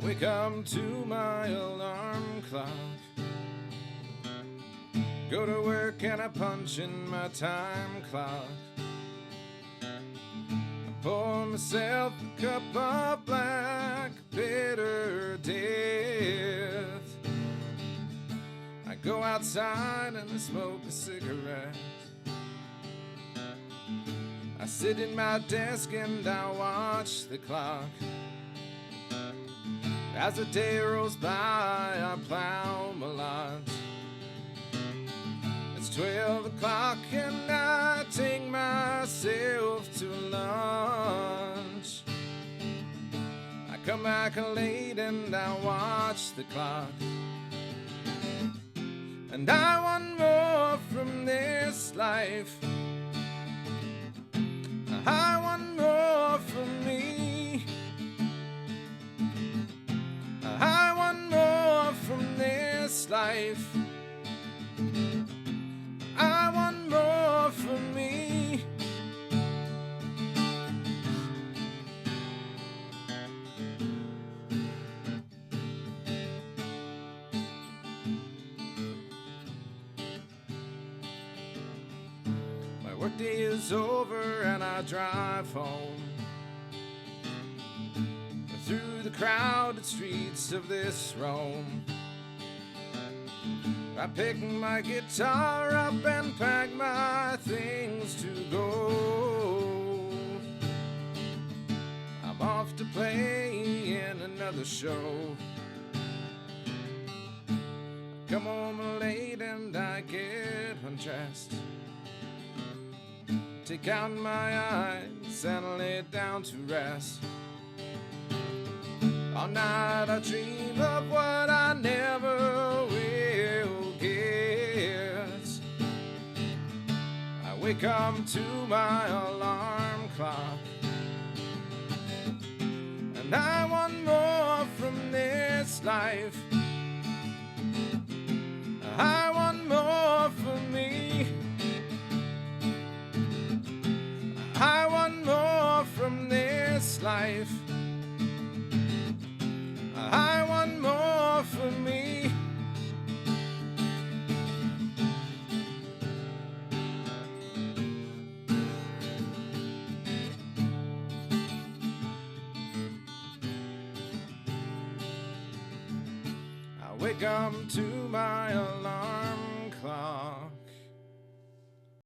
wake up to my alarm clock. Go to work and I punch in my time clock. I pour myself a cup of black, bitter death. I go outside and I smoke a cigarette. I sit in my desk and I watch the clock. As the day rolls by, I plow my lot. It's 12 o'clock and I take myself to lunch. I come back late and I watch the clock. And I want more from this life. I want more from me. I want more from this life. I want more from me. My workday is over and I drive home through the crowded streets of this Rome. I pick my guitar up and pack my things to go. I'm off to play in another show. I come home late and I get undressed. Take out my eyes and lay down to rest. All night I dream of what I never will get. I wake up to my alarm clock. And I want more from this life. I want more from me. I want more from this life. I want more for me. I wake up to my alarm.